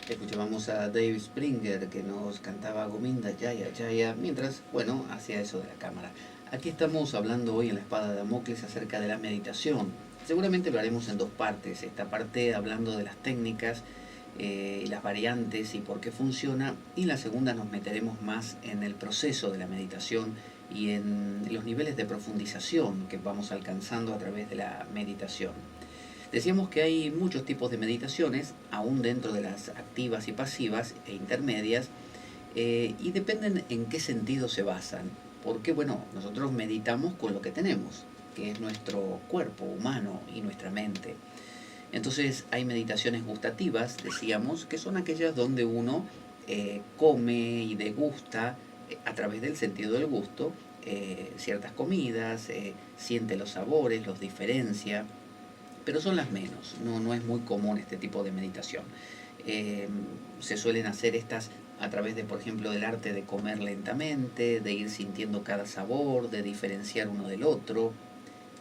Escuchábamos a Dave Springer que nos cantaba Gominda Jaya Jaya, mientras, bueno, hacía eso de la cámara. Aquí estamos hablando hoy en la Espada de Damocles acerca de la meditación. Seguramente lo haremos en dos partes. Esta parte hablando de las técnicas, las variantes y por qué funciona. Y la segunda nos meteremos más en el proceso de la meditación y en los niveles de profundización que vamos alcanzando a través de la meditación. Decíamos que hay muchos tipos de meditaciones, aún dentro de las activas y pasivas e intermedias, y dependen en qué sentido se basan. Porque, bueno, nosotros meditamos con lo que tenemos, que es nuestro cuerpo humano y nuestra mente. Entonces hay meditaciones gustativas, decíamos, que son aquellas donde uno come y degusta a través del sentido del gusto ciertas comidas, siente los sabores, los diferencia, pero son las menos, no es muy común este tipo de meditación. Eh, Se suelen hacer estas a través de, por ejemplo, del arte de comer lentamente, de ir sintiendo cada sabor, de diferenciar uno del otro.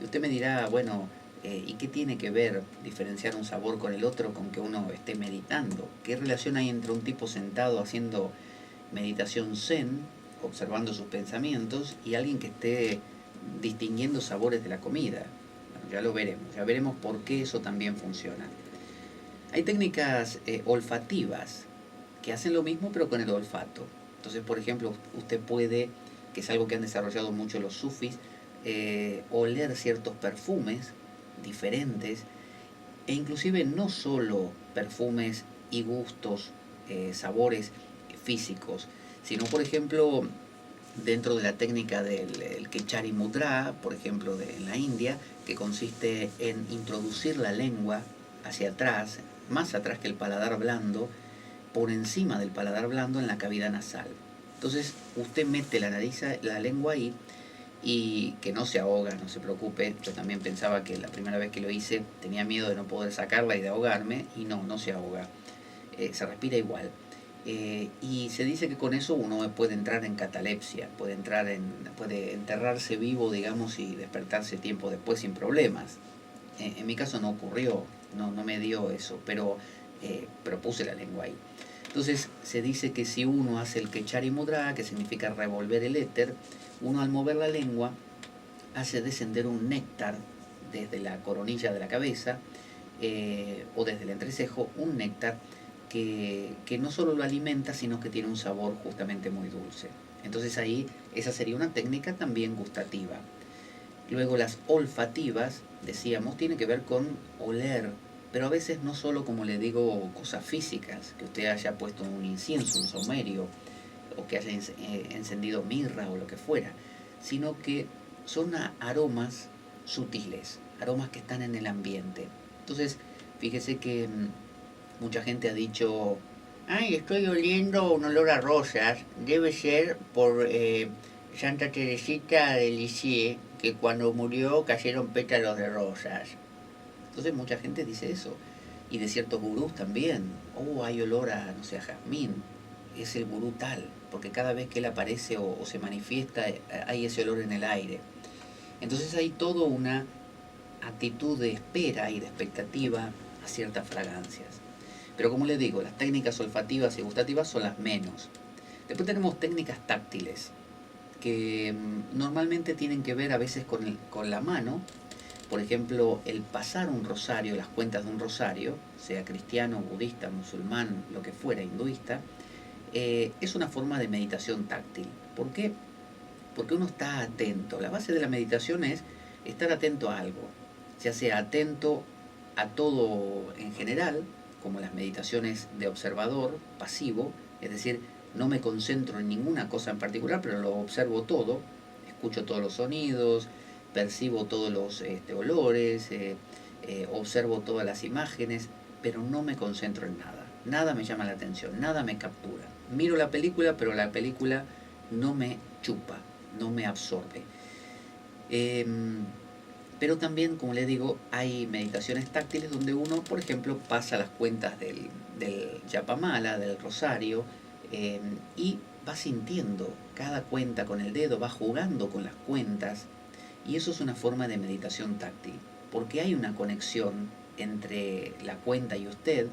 Y usted me dirá, bueno, ¿y qué tiene que ver diferenciar un sabor con el otro con que uno esté meditando? ¿Qué relación hay entre un tipo sentado haciendo meditación zen, observando sus pensamientos, y alguien que esté distinguiendo sabores de la comida? Bueno, ya veremos por qué eso también funciona. Hay técnicas olfativas que hacen lo mismo pero con el olfato. Entonces, por ejemplo, usted puede, que es algo que han desarrollado mucho los sufis, oler ciertos perfumes diferentes e inclusive no solo perfumes y gustos, sabores físicos, sino por ejemplo dentro de la técnica del Kechari Mudra, por ejemplo en la India, que consiste en introducir la lengua hacia atrás, más atrás que el paladar blando, por encima del paladar blando en la cavidad nasal. Entonces usted mete la lengua ahí y que no se ahoga, no se preocupe. Yo también pensaba que la primera vez que lo hice tenía miedo de no poder sacarla y de ahogarme, y no se ahoga, se respira igual. Y se dice que con eso uno puede entrar en catalepsia, puede enterrarse vivo, digamos, y despertarse tiempo después sin problemas. En mi caso no ocurrió, no me dio eso, pero puse la lengua ahí. Entonces se dice que si uno hace el Kechari Mudra, que significa revolver el éter, uno al mover la lengua hace descender un néctar desde la coronilla de la cabeza, o desde el entrecejo, un néctar que no solo lo alimenta, sino que tiene un sabor justamente muy dulce. Entonces ahí esa sería una técnica también gustativa. Luego las olfativas, decíamos, tienen que ver con oler, pero a veces no solo, como le digo, cosas físicas, que usted haya puesto un incienso, un saumerio, o que haya encendido mirra o lo que fuera, sino que son aromas sutiles, aromas que están en el ambiente. Entonces, fíjese que mucha gente ha dicho, ay, estoy oliendo un olor a rosas, debe ser por Santa Teresita de Lisieux, que cuando murió cayeron pétalos de rosas. Entonces mucha gente dice eso. Y de ciertos gurús también. Oh, hay olor a, no sé, a jazmín. Es el gurú tal, porque cada vez que él aparece o se manifiesta, hay ese olor en el aire. Entonces hay toda una actitud de espera y de expectativa a ciertas fragancias. Pero como les digo, las técnicas olfativas y gustativas son las menos. Después tenemos técnicas táctiles, que normalmente tienen que ver a veces con la mano. Por ejemplo, el pasar un rosario, las cuentas de un rosario, sea cristiano, budista, musulmán, lo que fuera, hinduista, es una forma de meditación táctil. ¿Por qué? Porque uno está atento. La base de la meditación es estar atento a algo, ya sea atento a todo en general, como las meditaciones de observador pasivo, es decir, no me concentro en ninguna cosa en particular, pero lo observo todo, escucho todos los sonidos, percibo todos los olores, observo todas las imágenes, pero no me concentro en nada. Nada me llama la atención, nada me captura. Miro la película, pero la película no me chupa, no me absorbe. Pero también, como les digo, hay meditaciones táctiles donde uno, por ejemplo, pasa las cuentas del yapamala, del rosario, y va sintiendo cada cuenta con el dedo, va jugando con las cuentas, y eso es una forma de meditación táctil, porque hay una conexión entre la cuenta y usted,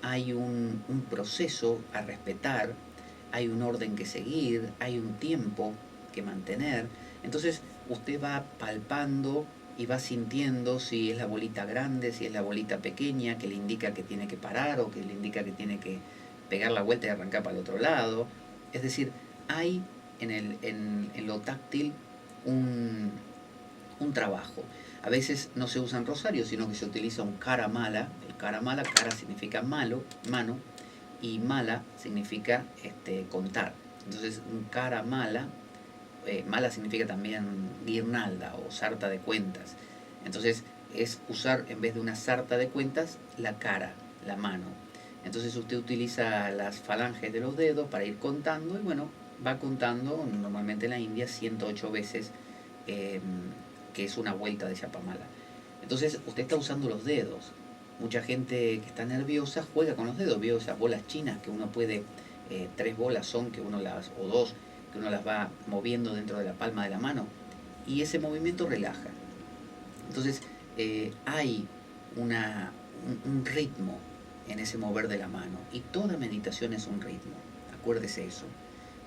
hay un proceso a respetar, hay un orden que seguir, hay un tiempo que mantener. Entonces usted va palpando y va sintiendo si es la bolita grande, si es la bolita pequeña, que le indica que tiene que parar o que le indica que tiene que pegar la vuelta y arrancar para el otro lado. Es decir, hay en lo táctil un, un trabajo. A veces no se usan rosarios, sino que se utiliza un cara mala. El cara mala, cara significa malo, mano, y mala significa contar. Entonces, un cara mala, mala significa también guirnalda o sarta de cuentas. Entonces, es usar en vez de una sarta de cuentas la cara, la mano. Entonces usted utiliza las falanges de los dedos para ir contando y bueno, va contando normalmente en la India 108 veces, eh, que es una vuelta de chapamala. Entonces usted está usando los dedos. Mucha gente que está nerviosa juega con los dedos. Veo esas bolas chinas que uno puede, tres bolas son que uno las, o dos, que uno las va moviendo dentro de la palma de la mano. Y ese movimiento relaja. Entonces hay un ritmo en ese mover de la mano. Y toda meditación es un ritmo. Acuérdese eso.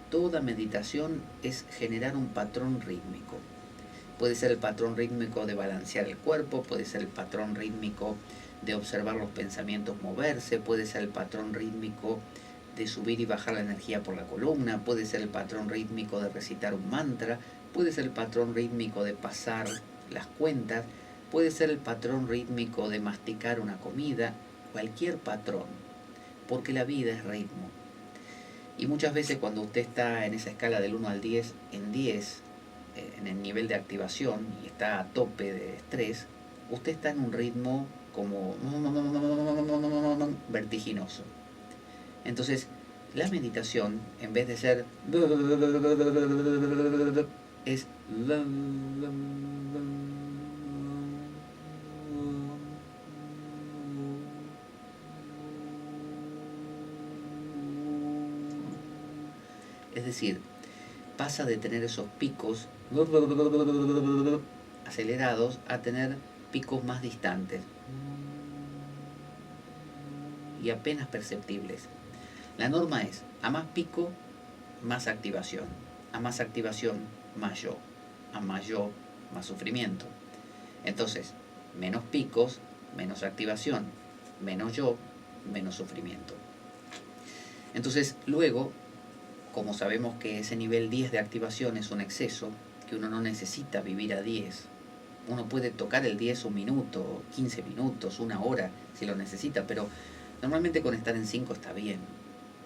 Toda meditación es generar un patrón rítmico. Puede ser el patrón rítmico de balancear el cuerpo, puede ser el patrón rítmico de observar los pensamientos moverse, puede ser el patrón rítmico de subir y bajar la energía por la columna, puede ser el patrón rítmico de recitar un mantra, puede ser el patrón rítmico de pasar las cuentas, puede ser el patrón rítmico de masticar una comida, cualquier patrón, porque la vida es ritmo. Y muchas veces cuando usted está en esa escala del 1 al 10, en 10, en el nivel de activación y está a tope de estrés, usted está en un ritmo como vertiginoso. Entonces, la meditación, en vez de ser es es decir, pasa de tener esos picos acelerados a tener picos más distantes y apenas perceptibles. La norma es, a más pico, más activación. A más activación, más yo. A más yo, más sufrimiento. Entonces, menos picos, menos activación. Menos yo, menos sufrimiento. Entonces, luego, como sabemos que ese nivel 10 de activación es un exceso, que uno no necesita vivir a 10, uno puede tocar el 10 un minuto, 15 minutos, una hora, si lo necesita, pero normalmente con estar en 5 está bien,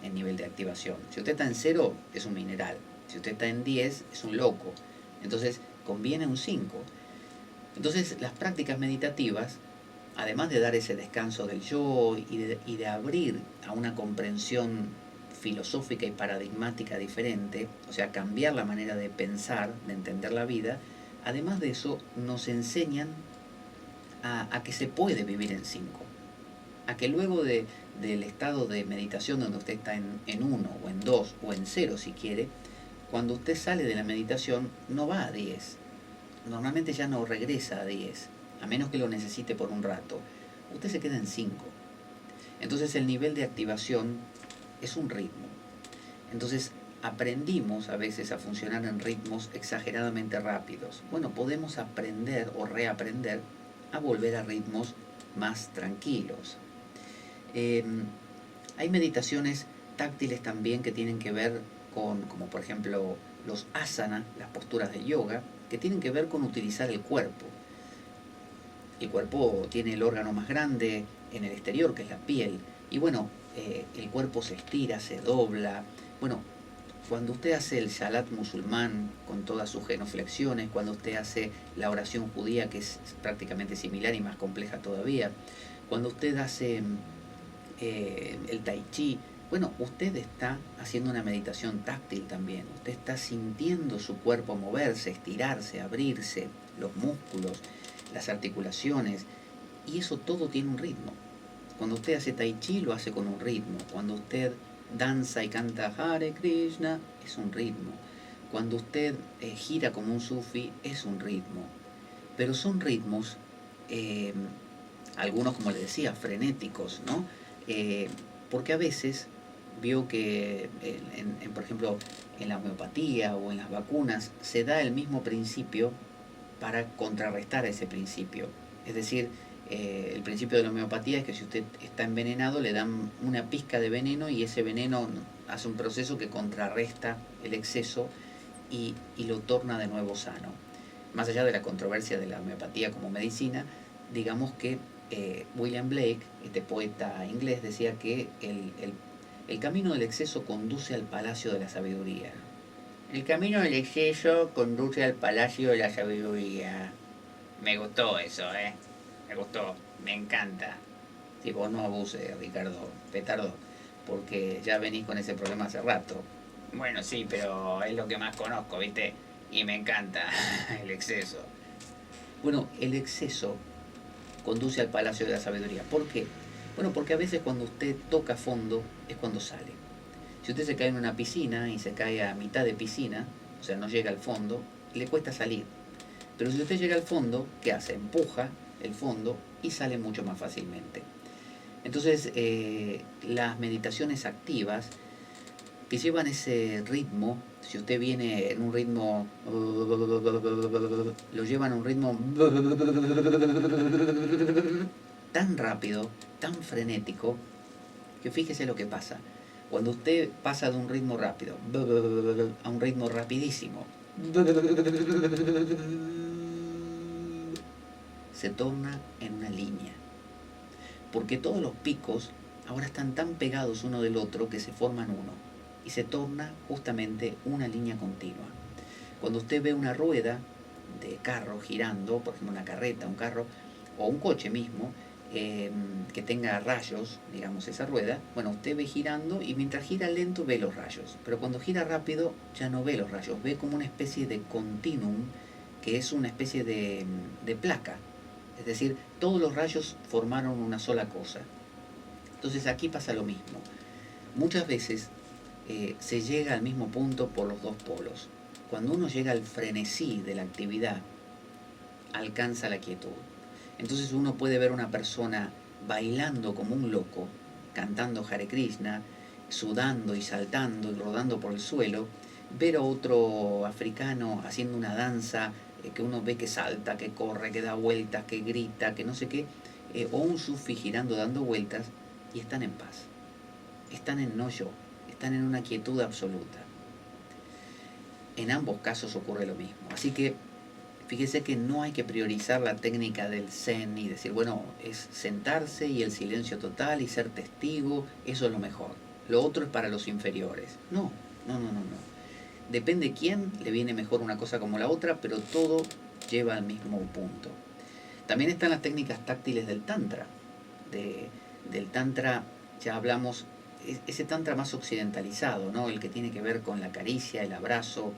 el nivel de activación. Si usted está en 0, es un mineral. Si usted está en 10, es un loco. Entonces, conviene un 5. Entonces, las prácticas meditativas, además de dar ese descanso del yo y de abrir a una comprensión filosófica y paradigmática diferente, o sea, cambiar la manera de pensar, de entender la vida, además de eso nos enseñan a que se puede vivir en 5, a que luego del estado de meditación donde usted está en 1 o en 2 o en 0 si quiere, cuando usted sale de la meditación no va a 10, normalmente ya no regresa a 10, a menos que lo necesite por un rato, usted se queda en 5. Entonces el nivel de activación es un ritmo. Entonces aprendimos a veces a funcionar en ritmos exageradamente rápidos. Bueno, podemos aprender o reaprender a volver a ritmos más tranquilos. Hay meditaciones táctiles también que tienen que ver con, como por ejemplo los asana, las posturas de yoga, que tienen que ver con utilizar el cuerpo. El cuerpo tiene el órgano más grande en el exterior, que es la piel, y bueno, el cuerpo se estira, se dobla. Bueno, cuando usted hace el salat musulmán con todas sus genuflexiones, cuando usted hace la oración judía, que es prácticamente similar y más compleja todavía, cuando usted hace el tai chi, bueno, usted está haciendo una meditación táctil también. Usted está sintiendo su cuerpo moverse, estirarse, abrirse, los músculos, las articulaciones, y eso todo tiene un ritmo. Cuando usted hace tai chi lo hace con un ritmo. Cuando usted danza y canta Hare Krishna es un ritmo. Cuando usted gira como un sufi es un ritmo. Pero son ritmos, algunos como le decía, frenéticos, ¿no? Eh, Porque a veces vio que, por ejemplo, en la homeopatía o en las vacunas, se da el mismo principio para contrarrestar ese principio. Es decir, el principio de la homeopatía es que si usted está envenenado, le dan una pizca de veneno y ese veneno hace un proceso que contrarresta el exceso y lo torna de nuevo sano. Más allá de la controversia de la homeopatía como medicina, digamos que William Blake, este poeta inglés, decía que el camino del exceso conduce al palacio de la sabiduría. El camino del exceso conduce al palacio de la sabiduría. Me gustó eso, ¿eh? Me gustó, me encanta. Si vos no abuses, Ricardo, petardo, porque ya venís con ese problema hace rato. Bueno, sí, pero es lo que más conozco, ¿viste? Y me encanta el exceso. Bueno, el exceso conduce al palacio de la sabiduría. ¿Por qué? Bueno, porque a veces cuando usted toca fondo es cuando sale. Si usted se cae en una piscina y se cae a mitad de piscina, o sea, no llega al fondo, le cuesta salir. Pero si usted llega al fondo, ¿qué hace? Empuja el fondo y sale mucho más fácilmente. Entonces, las meditaciones activas que llevan ese ritmo, si usted viene en un ritmo, lo llevan a un ritmo tan rápido, tan frenético, que fíjese lo que pasa. Cuando usted pasa de un ritmo rápido a un ritmo rapidísimo, se torna en una línea. Porque todos los picos ahora están tan pegados uno del otro que se forman uno. Y se torna justamente una línea continua. Cuando usted ve una rueda de carro girando, por ejemplo una carreta, un carro o un coche mismo, que tenga rayos, digamos esa rueda, bueno, usted ve girando y mientras gira lento ve los rayos, pero cuando gira rápido ya no ve los rayos, ve como una especie de continuum, que es una especie de placa, es decir, todos los rayos formaron una sola cosa. Entonces aquí pasa lo mismo. Muchas veces se llega al mismo punto por los dos polos. Cuando uno llega al frenesí de la actividad, alcanza la quietud. Entonces uno puede ver una persona bailando como un loco, cantando Hare Krishna, sudando y saltando y rodando por el suelo, ver a otro africano haciendo una danza que uno ve que salta, que corre, que da vueltas, que grita, que no sé qué, o un sufi girando dando vueltas y están en paz, están en no yo, están en una quietud absoluta. En ambos casos ocurre lo mismo, así que fíjese que no hay que priorizar la técnica del zen y decir, bueno, es sentarse y el silencio total y ser testigo, eso es lo mejor. Lo otro es para los inferiores. No, no, no, no, no. Depende quién le viene mejor una cosa como la otra, pero todo lleva al mismo punto. También están las técnicas táctiles del tantra. Del tantra ya hablamos, ese tantra más occidentalizado, ¿no? El que tiene que ver con la caricia, el abrazo,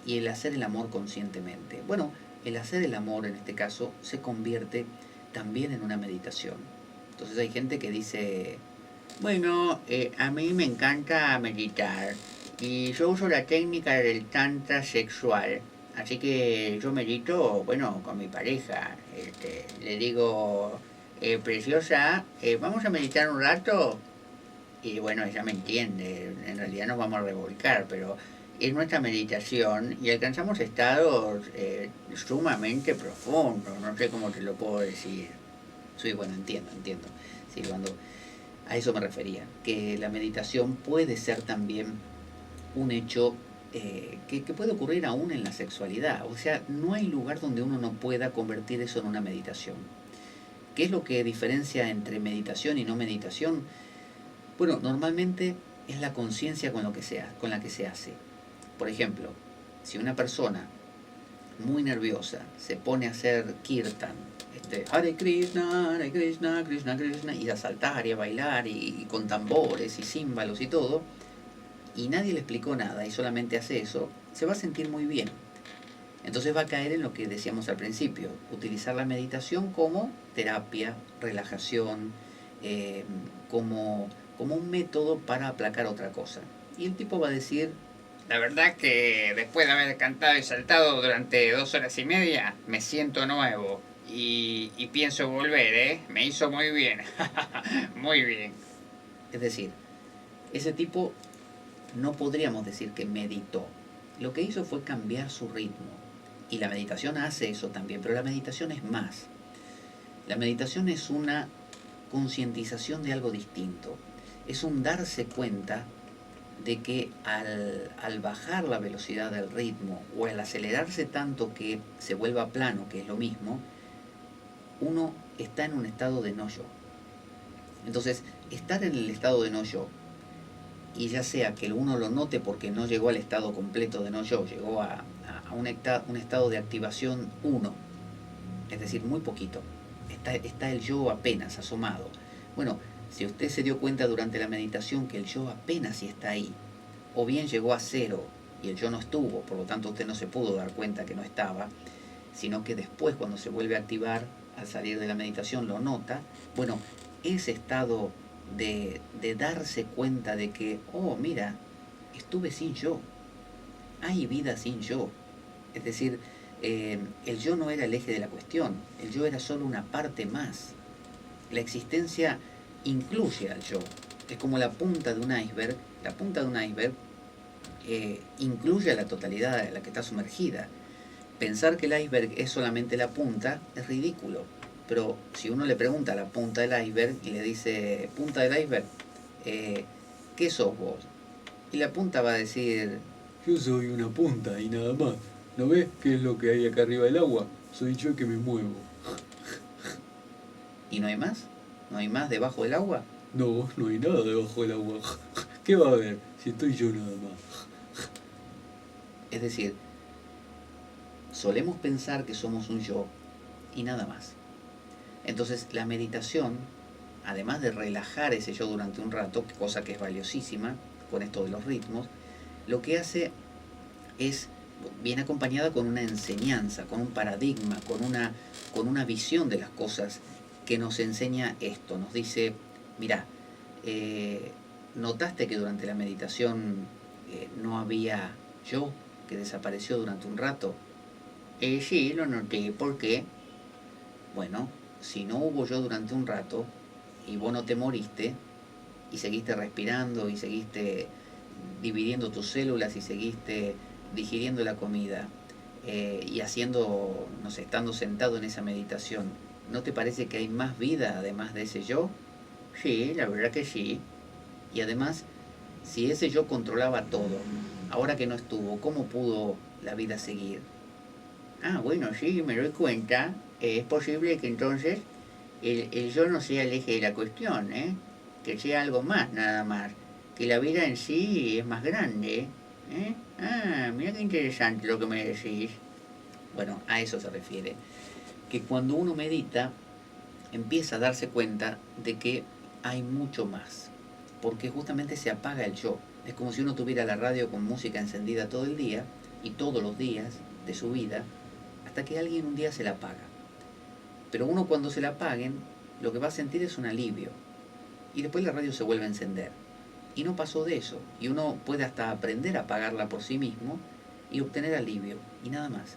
y el hacer el amor conscientemente. Bueno, el hacer el amor en este caso se convierte también en una meditación. Entonces hay gente que dice, bueno, a mí me encanta meditar y yo uso la técnica del tantra sexual. Así que yo medito, bueno, con mi pareja. Le digo, preciosa, vamos a meditar un rato. Y bueno, ella me entiende, en realidad nos vamos a revolcar, pero es nuestra meditación y alcanzamos estados sumamente profundos, no sé cómo te lo puedo decir. Sí, bueno, entiendo. Sí, cuando a eso me refería, que la meditación puede ser también un hecho que puede ocurrir aún en la sexualidad. O sea, no hay lugar donde uno no pueda convertir eso en una meditación. ¿Qué es lo que diferencia entre meditación y no meditación? Bueno, normalmente es la conciencia con con la que se hace. Por ejemplo, si una persona muy nerviosa se pone a hacer kirtan, Hare Krishna, Krishna Krishna, y a saltar y a bailar y con tambores y címbalos y todo, y nadie le explicó nada y solamente hace eso, se va a sentir muy bien. Entonces va a caer en lo que decíamos al principio, utilizar la meditación como terapia, relajación, eh, como, como un método para aplacar otra cosa. Y el tipo va a decir, la verdad que después de haber cantado y saltado durante 2 horas y media, me siento nuevo. y pienso volver, ¿eh? Me hizo muy bien. Muy bien. Es decir, ese tipo no podríamos decir que meditó. Lo que hizo fue cambiar su ritmo. Y la meditación hace eso también, pero la meditación es más. La meditación es una concientización de algo distinto. Es un darse cuenta de que al bajar la velocidad del ritmo o al acelerarse tanto que se vuelva plano, que es lo mismo, uno está en un estado de no yo. Entonces, estar en el estado de no yo, y ya sea que uno lo note porque no llegó al estado completo de no yo, llegó a un estado de activación uno, es decir, muy poquito, está el yo apenas asomado. Bueno, si usted se dio cuenta durante la meditación que el yo apenas sí está ahí, o bien llegó a cero y el yo no estuvo, por lo tanto usted no se pudo dar cuenta que no estaba, sino que después cuando se vuelve a activar al salir de la meditación lo nota, bueno, ese estado de darse cuenta de que, oh, mira, estuve sin yo, hay vida sin yo. Es decir, el yo no era el eje de la cuestión, el yo era solo una parte más. La existencia incluye al yo, es como la punta de un iceberg. La punta de un iceberg incluye a la totalidad de la que está sumergida. Pensar que el iceberg es solamente la punta es ridículo. Pero si uno le pregunta a la punta del iceberg y le dice, punta del iceberg, eh, ¿qué sos vos? Y la punta va a decir, Yo soy una punta y nada más. ¿No ves qué es lo que hay acá arriba del agua? Soy yo que me muevo. ¿y no hay más? ¿No hay más debajo del agua? No, no hay nada debajo del agua. ¿Qué va a haber si estoy yo nada más? Es decir, solemos pensar que somos un yo y nada más. Entonces la meditación, además de relajar ese yo durante un rato, cosa que es valiosísima con esto de los ritmos, lo que hace es, viene acompañada con una enseñanza, con un paradigma, con una visión de las cosas que nos enseña esto. Nos dice, mira, ¿notaste que durante la meditación no había yo, que desapareció durante un rato? Sí, lo noté. ¿Por qué? Bueno, si no hubo yo durante un rato y vos no te moriste y seguiste respirando y seguiste dividiendo tus células y seguiste digiriendo la comida y haciendo, no sé, estando sentado en esa meditación, ¿no te parece que hay más vida además de ese yo? Sí, la verdad que sí. Y además, si ese yo controlaba todo, ahora que no estuvo, ¿cómo pudo la vida seguir? Ah, bueno, sí, me doy cuenta. Es posible que entonces el yo no sea el eje de la cuestión, ¿eh? Que sea algo más, nada más. Que la vida en sí es más grande, ¿eh? Ah, mira qué interesante lo que me decís. Bueno, a eso se refiere. Que cuando uno medita, empieza a darse cuenta de que hay mucho más. Porque justamente se apaga el yo. Es como si uno tuviera la radio con música encendida todo el día y todos los días de su vida, hasta que alguien un día se la apaga. Pero uno cuando se la apaguen, lo que va a sentir es un alivio. Y después la radio se vuelve a encender. Y no pasó de eso. Y uno puede hasta aprender a apagarla por sí mismo y obtener alivio. Y nada más.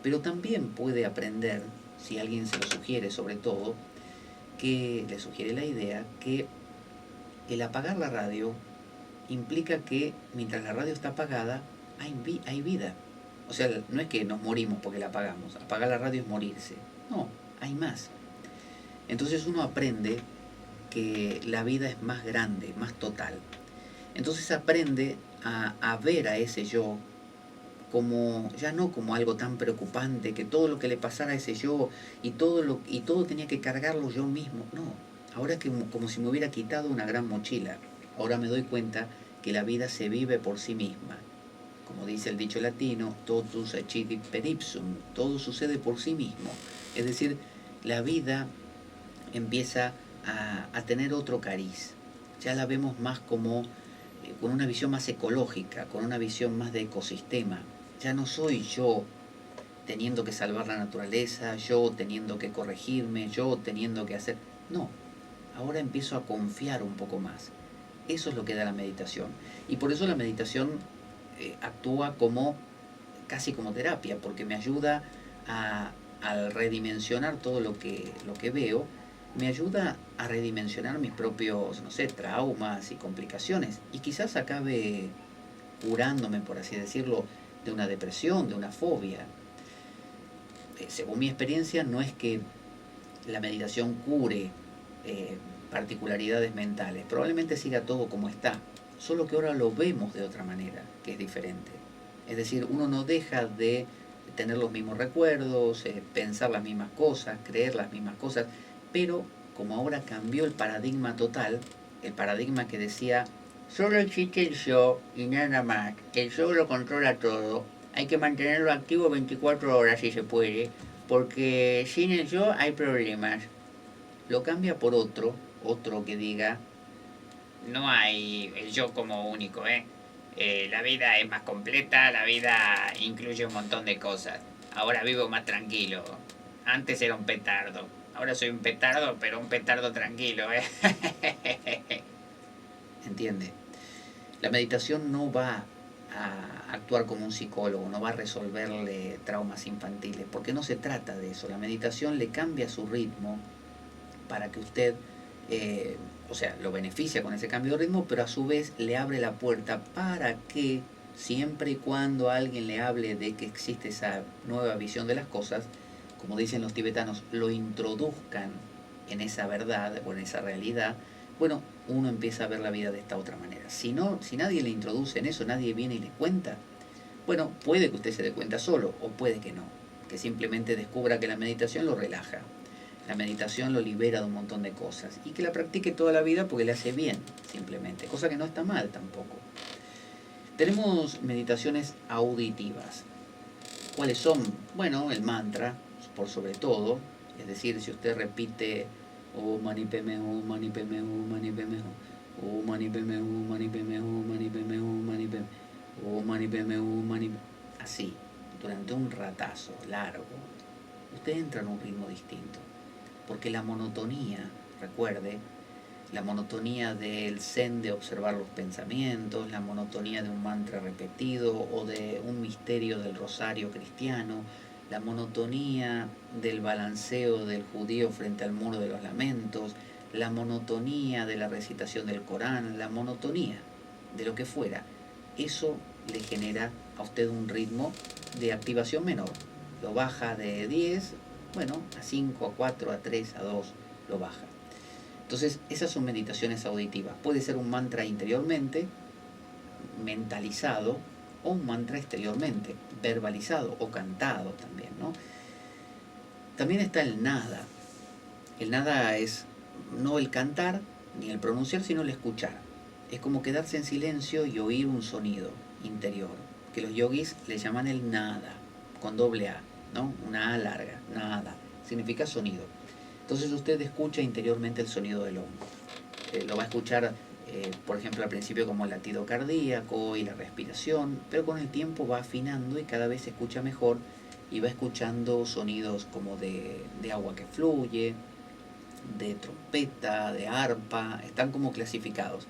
Pero también puede aprender, si alguien se lo sugiere sobre todo, que le sugiere la idea que el apagar la radio implica que mientras la radio está apagada, hay vida. O sea, no es que nos morimos porque la apagamos. Apagar la radio es morirse. No, hay más. Entonces uno aprende que la vida es más grande, más total. Entonces aprende a ver a ese yo como, ya no como algo tan preocupante, que todo lo que le pasara a ese yo y todo tenía que cargarlo yo mismo. No, ahora que como si me hubiera quitado una gran mochila. Ahora me doy cuenta que la vida se vive por sí misma. Como dice el dicho latino, totus accidit per ipsum, todo sucede por sí mismo. Es decir, la vida empieza a tener otro cariz. Ya la vemos más como, con una visión más ecológica, con una visión más de ecosistema. Ya no soy yo teniendo que salvar la naturaleza, yo teniendo que corregirme, yo teniendo que hacer... No, ahora empiezo a confiar un poco más. Eso es lo que da la meditación. Y por eso la meditación actúa como casi como terapia, porque me ayuda a, al redimensionar todo lo que veo, me ayuda a redimensionar mis propios, no sé, traumas y complicaciones. Y quizás acabe curándome, por así decirlo, de una depresión, de una fobia. Según mi experiencia, no es que la meditación cure particularidades mentales. Probablemente siga todo como está, solo que ahora lo vemos de otra manera, que es diferente. Es decir, uno no deja de tener los mismos recuerdos, pensar las mismas cosas, creer las mismas cosas, pero como ahora cambió el paradigma total, el paradigma que decía, solo existe el yo y nada más, el yo lo controla todo, hay que mantenerlo activo 24 horas si se puede, porque sin el yo hay problemas. Lo cambia por otro que diga, No hay el yo como único, ¿eh? La vida es más completa, la vida incluye un montón de cosas. Ahora vivo más tranquilo. Antes era un petardo. Ahora soy un petardo, pero un petardo tranquilo, ¿eh? ¿entiende? La meditación no va a actuar como un psicólogo, no va a resolverle traumas infantiles, porque no se trata de eso. La meditación le cambia su ritmo para que usted, o sea, lo beneficia con ese cambio de ritmo, pero a su vez le abre la puerta para que siempre y cuando alguien le hable de que existe esa nueva visión de las cosas, como dicen los tibetanos, lo introduzcan en esa verdad o en esa realidad, bueno, uno empieza a ver la vida de esta otra manera. Si no, si nadie le introduce en eso, nadie viene y le cuenta, bueno, puede que usted se dé cuenta solo o puede que no, que simplemente descubra que la meditación lo relaja, la meditación lo libera de un montón de cosas y que la practique toda la vida porque le hace bien, simplemente, cosa que no está mal tampoco. Tenemos meditaciones auditivas. ¿Cuáles son? Bueno, el mantra, por sobre todo, es decir, si usted repite Om Mani Padme Hum, Mani Padme Hum, Mani Padme Hum, Om Mani Padme Hum, Mani Padme Hum, Mani Padme Hum, Mani Padme Hum, Mani Padme Hum, Mani Padme Hum, así, durante un ratazo largo, usted entra en un ritmo distinto, porque la monotonía, recuerde, la monotonía del zen de observar los pensamientos, la monotonía de un mantra repetido o de un misterio del rosario cristiano, la monotonía del balanceo del judío frente al muro de los lamentos, la monotonía de la recitación del Corán, la monotonía de lo que fuera, eso le genera a usted un ritmo de activación menor. Lo baja de 10, bueno, a 5, a 4, a 3, a 2, lo baja. Entonces, esas son meditaciones auditivas. Puede ser un mantra interiormente, mentalizado, o un mantra exteriormente, verbalizado o cantado también, ¿no? También está el nada. El nada es no el cantar ni el pronunciar, sino el escuchar. Es como quedarse en silencio y oír un sonido interior, que los yogis le llaman el nada, con doble A, ¿no? Una A larga, nada, significa sonido. Entonces usted escucha interiormente el sonido del hombro. Lo va a escuchar, por ejemplo, al principio como el latido cardíaco y la respiración, pero con el tiempo va afinando y cada vez se escucha mejor y va escuchando sonidos como de agua que fluye, de trompeta, de arpa, están como clasificados.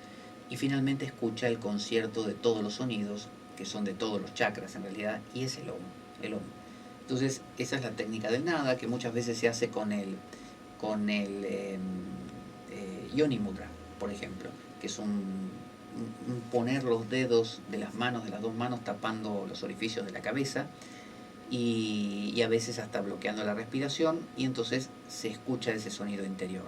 Y finalmente escucha el concierto de todos los sonidos, que son de todos los chakras en realidad, y es el Om, el Om. Entonces, esa es la técnica del nada, que muchas veces se hace con el Yoni Mudra, por ejemplo, que es un poner los dedos de las manos, de las dos manos, tapando los orificios de la cabeza y a veces hasta bloqueando la respiración, y entonces se escucha ese sonido interior.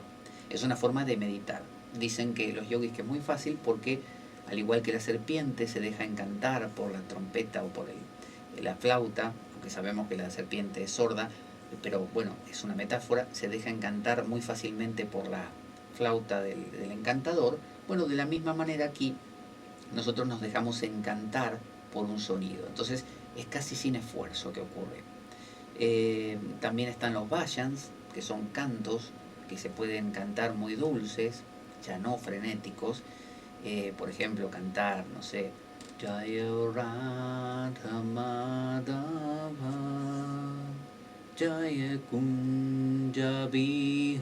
Es una forma de meditar. Dicen que los yogis que es muy fácil porque, al igual que la serpiente, se deja encantar por la trompeta o por la flauta, aunque sabemos que la serpiente es sorda, pero bueno, es una metáfora, se deja encantar muy fácilmente por la flauta del encantador. Bueno, de la misma manera aquí nosotros nos dejamos encantar por un sonido, entonces es casi sin esfuerzo que ocurre. También están los vajans, que son cantos que se pueden cantar muy dulces, ya no frenéticos. Por ejemplo, cantar, no sé, Jaya Radha Madhava Jaya Kunja Bihari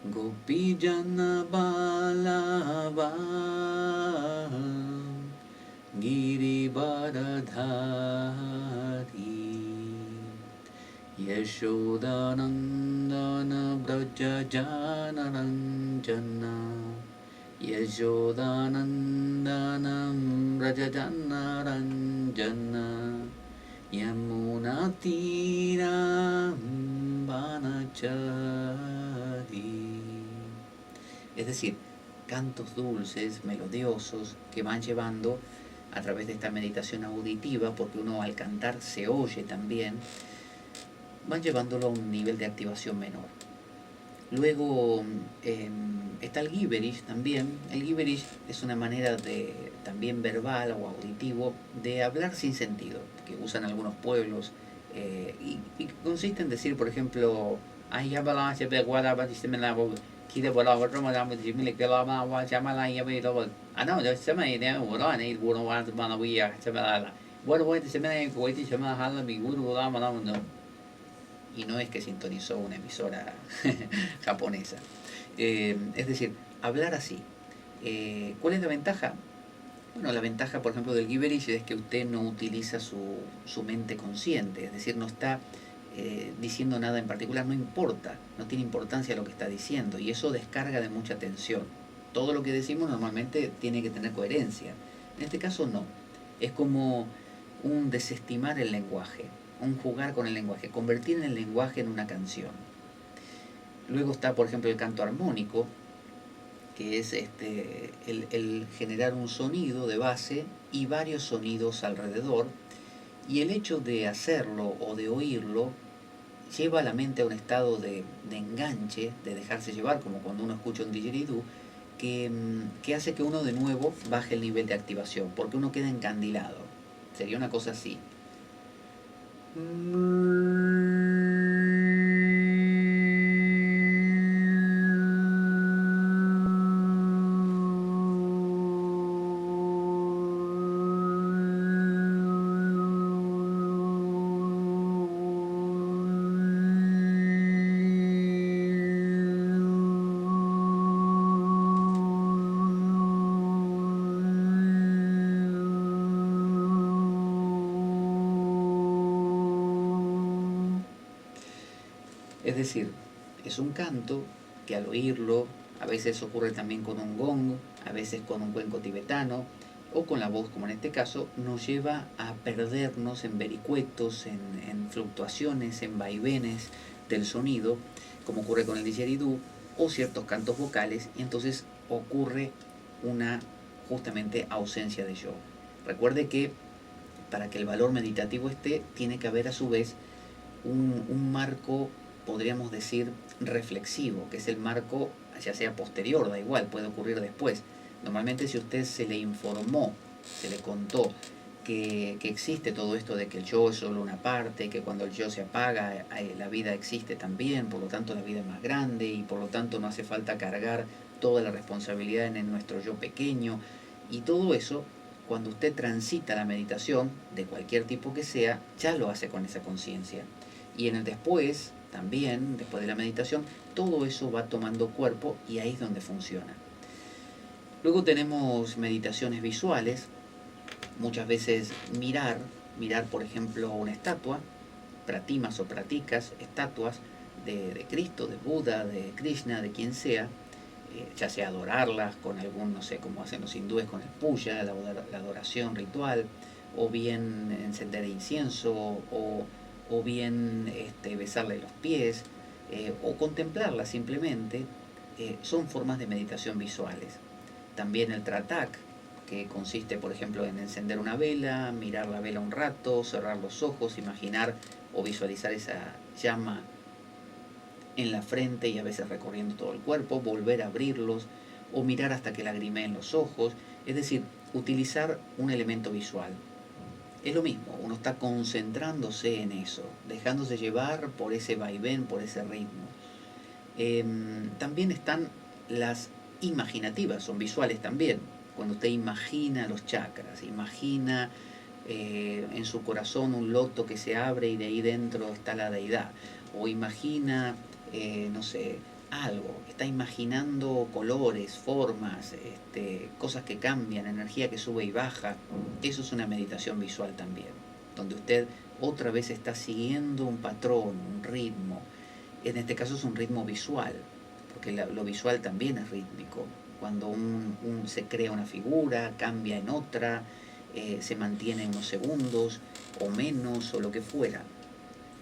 Gopi Jana Balava Giri Varadhari. Yashodanandana Brajajana Ranjana Yashodanandanam Brajajana Ranjana Yamunatiram Vanachari. Es decir, cantos dulces, melodiosos, que van llevando a través de esta meditación auditiva, porque uno al cantar se oye también, van llevándolo a un nivel de activación menor. Luego está el Gibberish también. El Gibberish es una manera de, también verbal o auditivo, de hablar sin sentido, que usan algunos pueblos, y consiste en decir, por ejemplo, y no es que sintonizó una emisora japonesa. Es decir, hablar así. ¿Cuál es la ventaja? Bueno, la ventaja, por ejemplo, del Gibberish es que usted no utiliza su mente consciente, es decir, no está diciendo nada en particular, no importa, no tiene importancia lo que está diciendo, y eso descarga de mucha tensión. Todo lo que decimos normalmente tiene que tener coherencia. En este caso no. Es como un desestimar el lenguaje, un jugar con el lenguaje, convertir el lenguaje en una canción. Luego está, por ejemplo, el canto armónico, que es el generar un sonido de base y varios sonidos alrededor, y el hecho de hacerlo o de oírlo lleva a la mente a un estado de enganche, de dejarse llevar, como cuando uno escucha un didgeridoo, que hace que uno de nuevo baje el nivel de activación, porque uno queda encandilado. Sería una cosa así. Es decir, es un canto que al oírlo, a veces ocurre también con un gong, a veces con un cuenco tibetano, o con la voz, como en este caso, nos lleva a perdernos en vericuetos, en fluctuaciones, en vaivenes del sonido, como ocurre con el didgeridoo, o ciertos cantos vocales, y entonces ocurre una justamente ausencia de yo. Recuerde que para que el valor meditativo esté, tiene que haber a su vez un marco, podríamos decir, reflexivo, que es el marco, ya sea posterior, da igual, puede ocurrir después. Normalmente si usted se le informó, se le contó que existe todo esto de que el yo es solo una parte, que cuando el yo se apaga, la vida existe también, por lo tanto la vida es más grande y por lo tanto no hace falta cargar toda la responsabilidad en nuestro yo pequeño, y todo eso, cuando usted transita la meditación, de cualquier tipo que sea, ya lo hace con esa conciencia. Y en el después, también, después de la meditación, todo eso va tomando cuerpo y ahí es donde funciona. Luego tenemos meditaciones visuales, muchas veces mirar por ejemplo una estatua, pratimas o pratikas, estatuas de Cristo, de Buda, de Krishna, de quien sea, ya sea adorarlas con algún, no sé, como hacen los hindúes con el puya, la adoración ritual, o bien encender incienso, o bien besarle los pies, o contemplarla simplemente, son formas de meditación visuales. También el tratak, que consiste, por ejemplo, en encender una vela, mirar la vela un rato, cerrar los ojos, imaginar o visualizar esa llama en la frente y a veces recorriendo todo el cuerpo, volver a abrirlos o mirar hasta que lagrimeen los ojos, es decir, utilizar un elemento visual. Es lo mismo, uno está concentrándose en eso, dejándose llevar por ese vaivén, por ese ritmo. También están las imaginativas, son visuales también. Cuando usted imagina los chakras, imagina en su corazón un loto que se abre y de ahí dentro está la deidad, o imagina, no sé, algo, está imaginando colores, formas, cosas que cambian, energía que sube y baja. Eso es una meditación visual también, donde usted otra vez está siguiendo un patrón, un ritmo. En este caso es un ritmo visual, porque lo visual también es rítmico. Cuando se crea una figura, cambia en otra, se mantiene unos segundos o menos o lo que fuera.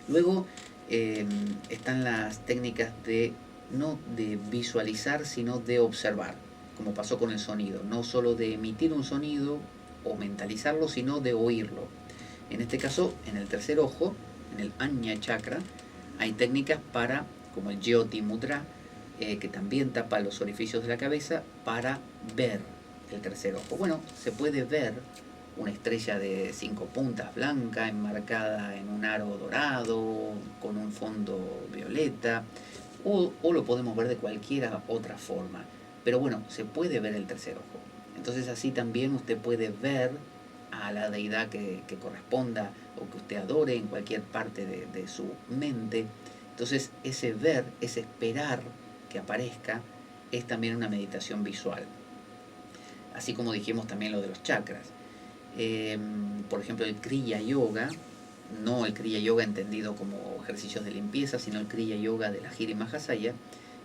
Luego están las técnicas no de visualizar, sino de observar, como pasó con el sonido. No solo de emitir un sonido o mentalizarlo, sino de oírlo. En este caso, en el tercer ojo, en el Ajna Chakra, hay técnicas como el Jyoti Mudra, que también tapa los orificios de la cabeza, para ver el tercer ojo. Bueno, se puede ver una estrella de 5 puntas blanca enmarcada en un aro dorado con un fondo violeta, o lo podemos ver de cualquier otra forma, pero bueno, se puede ver el tercer ojo. Entonces así también usted puede ver a la deidad que corresponda o que usted adore en cualquier parte de su mente. Entonces ese ver, ese esperar que aparezca, es también una meditación visual. Así como dijimos también lo de los chakras. Por ejemplo, el Kriya Yoga, no el Kriya Yoga entendido como ejercicios de limpieza, sino el Kriya Yoga de la Giri Mahasaya,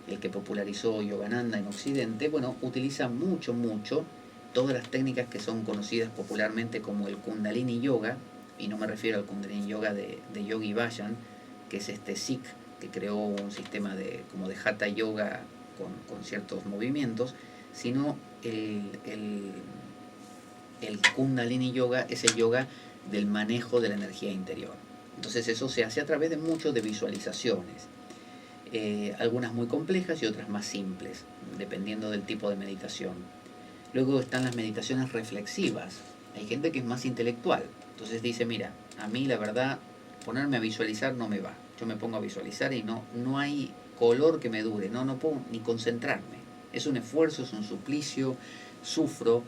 el que popularizó Yogananda en Occidente, bueno, utiliza mucho todas las técnicas que son conocidas popularmente como el Kundalini Yoga, y no me refiero al Kundalini Yoga de Yogi Bhajan, que es este Sikh que creó un sistema como de Hatha Yoga con ciertos movimientos, sino el Kundalini Yoga es el yoga del manejo de la energía interior. Entonces eso se hace a través de de visualizaciones, algunas muy complejas y otras más simples, dependiendo del tipo de meditación. Luego están las meditaciones reflexivas. Hay gente que es más intelectual, entonces dice, mira, a mí la verdad ponerme a visualizar no me va. Yo me pongo a visualizar y no hay color que me dure, no puedo ni concentrarme. Es un esfuerzo, es un suplicio, sufro.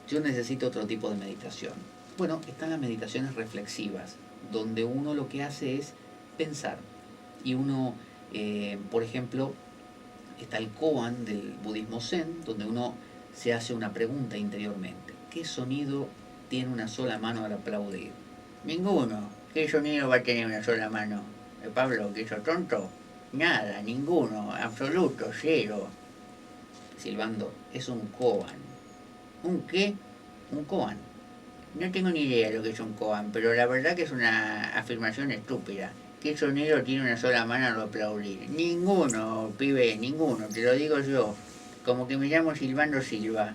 Yo necesito otro tipo de meditación. Bueno, están las meditaciones reflexivas, donde uno lo que hace es pensar. Y uno, por ejemplo, está el koan del budismo zen, donde uno se hace una pregunta interiormente. ¿Qué sonido tiene una sola mano al aplaudir? Ninguno. ¿Qué sonido va a tener una sola mano? Pablo, ¿que sos tonto? Nada, ninguno, absoluto, cero. Silbando, es un koan. ¿Un qué? Un koan. No tengo ni idea de lo que es un koan, pero la verdad que es una afirmación estúpida. ¿Qué sonido tiene una sola mano al aplaudir? Ninguno, pibe, ninguno, te lo digo yo. Como que me llamo Silvando Silva.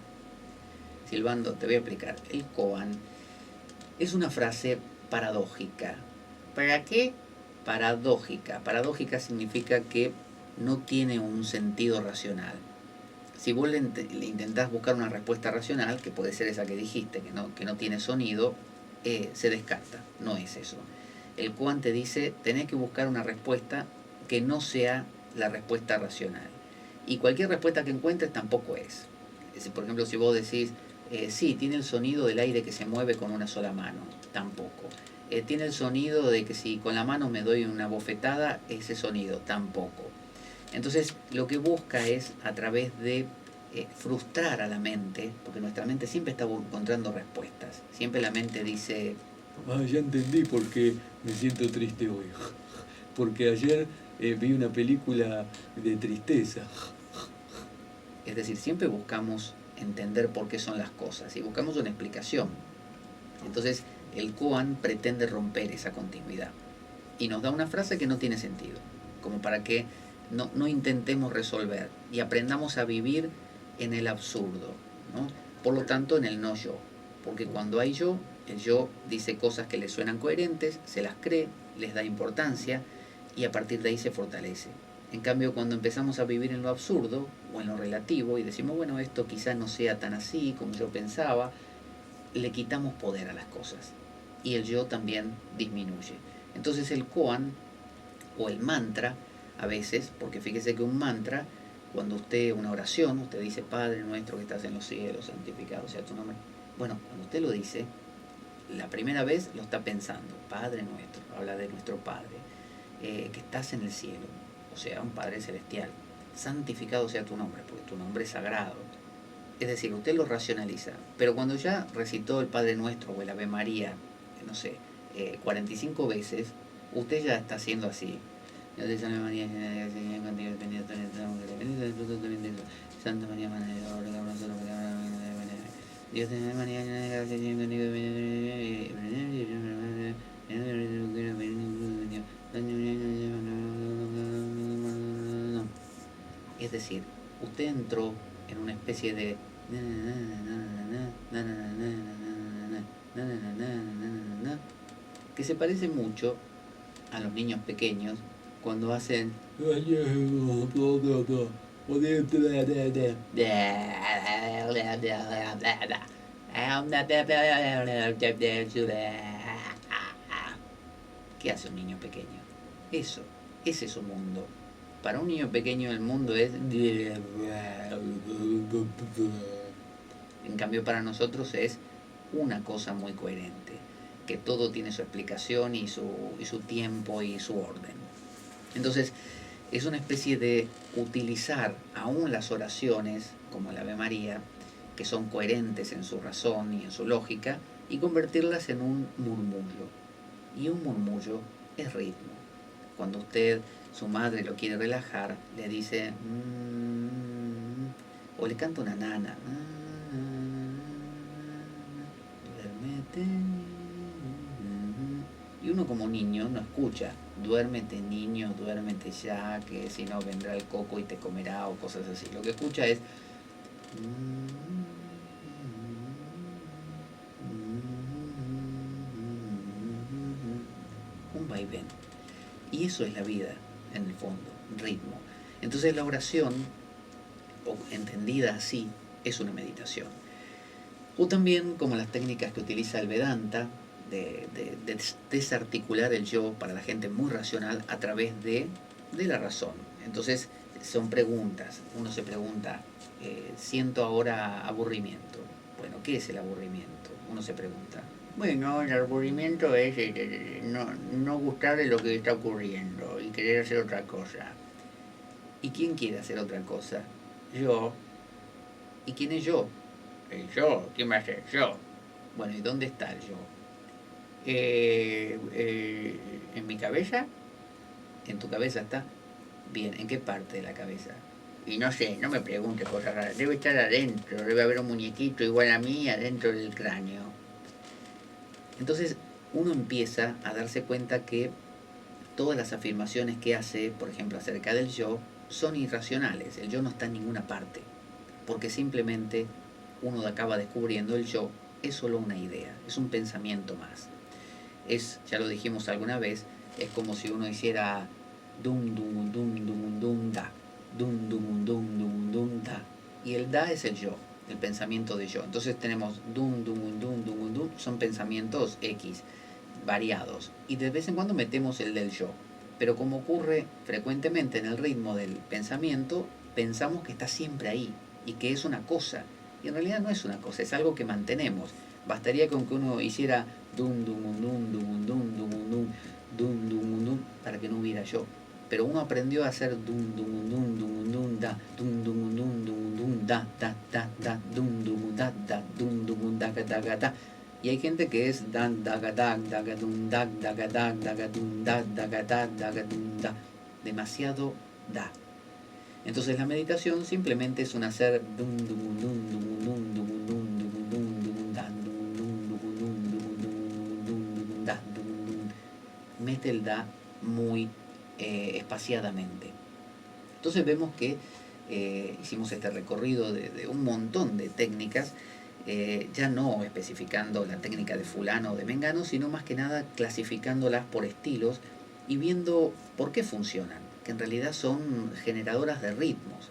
Silvando, te voy a explicar. El koan es una frase paradójica. ¿Para qué? Paradójica. Paradójica significa que no tiene un sentido racional. Si vos le intentás buscar una respuesta racional, que puede ser esa que dijiste, que no tiene sonido, se descarta. No es eso. El koan te dice, tenés que buscar una respuesta que no sea la respuesta racional. Y cualquier respuesta que encuentres tampoco es. Por ejemplo, si vos decís, sí, tiene el sonido del aire que se mueve con una sola mano, tampoco. Tiene el sonido de que si con la mano me doy una bofetada, ese sonido, tampoco. Entonces, lo que busca es, a través de frustrar a la mente, porque nuestra mente siempre está encontrando respuestas. Siempre la mente dice... Ah, ya entendí por qué me siento triste hoy. Porque ayer vi una película de tristeza. Es decir, siempre buscamos entender por qué son las cosas y buscamos una explicación. Entonces, el koan pretende romper esa continuidad y nos da una frase que no tiene sentido, como para que no intentemos resolver y aprendamos a vivir en el absurdo, ¿no? Por lo tanto, en el no yo, porque cuando hay yo, el yo dice cosas que le suenan coherentes, se las cree, les da importancia y a partir de ahí se fortalece. En cambio, cuando empezamos a vivir en lo absurdo o en lo relativo y decimos, bueno, esto quizás no sea tan así como yo pensaba, le quitamos poder a las cosas y el yo también disminuye. Entonces el koan o el mantra, a veces, porque fíjese que un mantra, cuando una oración, usted dice, Padre nuestro que estás en los cielos, santificado sea tu nombre. Bueno, cuando usted lo dice, la primera vez lo está pensando, Padre nuestro, habla de nuestro Padre, que estás en el cielo, o sea, un Padre celestial, santificado sea tu nombre, porque tu nombre es sagrado. Es decir, usted lo racionaliza, pero cuando ya recitó el Padre Nuestro o el Ave María, no sé, 45 veces, usted ya está haciendo así. Santa María, Dios te María, es decir, usted entró en una especie de que se parece mucho a los niños pequeños cuando hacen ¿qué hace un niño pequeño? Eso, ese es su mundo. Para un niño pequeño el mundo es... En cambio para nosotros es una cosa muy coherente, que todo tiene su explicación y su tiempo y su orden. Entonces, es una especie de utilizar aún las oraciones, como el Ave María, que son coherentes en su razón y en su lógica, y convertirlas en un murmullo. Y un murmullo es ritmo. Cuando usted, su madre lo quiere relajar, le dice o le canta una nana, duérmete, y uno como niño no escucha, duérmete niño, duérmete ya, que si no vendrá el coco y te comerá o cosas así. Lo que escucha es un vaivén. Y eso es la vida, en el fondo, ritmo. Entonces la oración, o entendida así, es una meditación. O también como las técnicas que utiliza el Vedanta, de desarticular el yo para la gente muy racional a través de la razón. Entonces son preguntas. Uno se pregunta, siento ahora aburrimiento. Bueno, ¿qué es el aburrimiento? Uno se pregunta. Bueno, el aburrimiento es no gustar de lo que está ocurriendo y querer hacer otra cosa. ¿Y quién quiere hacer otra cosa? Yo. ¿Y quién es yo? El yo. ¿Quién va a ser? Yo. Bueno, ¿y dónde está el yo? ¿En mi cabeza? ¿En tu cabeza está? Bien, ¿en qué parte de la cabeza? Y no sé, no me pregunte cosas raras. Debe estar adentro, debe haber un muñequito igual a mí adentro del cráneo. Entonces uno empieza a darse cuenta que todas las afirmaciones que hace, por ejemplo, acerca del yo, son irracionales. El yo no está en ninguna parte, porque simplemente uno acaba descubriendo el yo es solo una idea, es un pensamiento más. Es, ya lo dijimos alguna vez, es como si uno hiciera dum dum dum dum dum da, dum dum dum dum dum da, y el da es el yo, el pensamiento de yo. Entonces tenemos dum dum dum dum dum, son pensamientos X variados, y de vez en cuando metemos el del yo. Pero como ocurre frecuentemente en el ritmo del pensamiento, pensamos que está siempre ahí y que es una cosa. Y en realidad no es una cosa, es algo que mantenemos. Bastaría con que uno hiciera dum dum dum dum dum dum dum dum dum dum para que no hubiera yo. Pero uno aprendió a hacer dum dum dum dum dum da dum dum dum dum dum da da da da dum dum da da dum dum da da da da. Y hay gente que es dan daga dag daga dum dag daga dag daga dum dag daga dag daga dum da. Demasiado da. Entonces la meditación simplemente es un hacer dum dum dum dum dum dum dum dum dum dum da dum dum dum dum dum dum da dum dum. Mete el da muy espaciadamente. Entonces vemos que hicimos este recorrido de un montón de técnicas, ya no especificando la técnica de fulano o de mengano, sino más que nada clasificándolas por estilos y viendo por qué funcionan, que en realidad son generadoras de ritmos.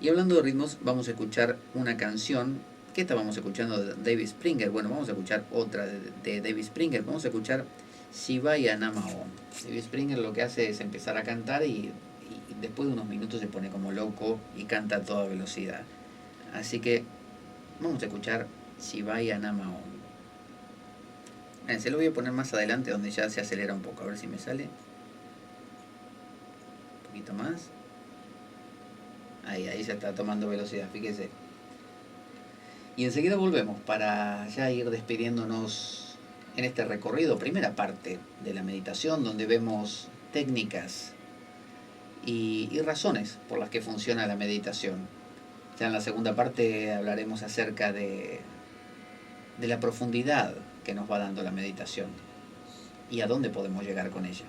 Y hablando de ritmos, vamos a escuchar una canción. ¿Qué estábamos escuchando de David Springer? Bueno, vamos a escuchar otra de David Springer. Vamos a escuchar Shivaya Nama Om. David Springer lo que hace es empezar a cantar y después de unos minutos se pone como loco y canta a toda velocidad. Así que vamos a escuchar Shivaya Nama Om. Se lo voy a poner más adelante donde ya se acelera un poco. A ver si me sale. Un poquito más. Ahí ya está tomando velocidad, fíjese. Y enseguida volvemos para ya ir despidiéndonos en este recorrido, primera parte de la meditación, donde vemos técnicas y razones por las que funciona la meditación. Ya en la segunda parte hablaremos acerca de la profundidad que nos va dando la meditación y a dónde podemos llegar con ella.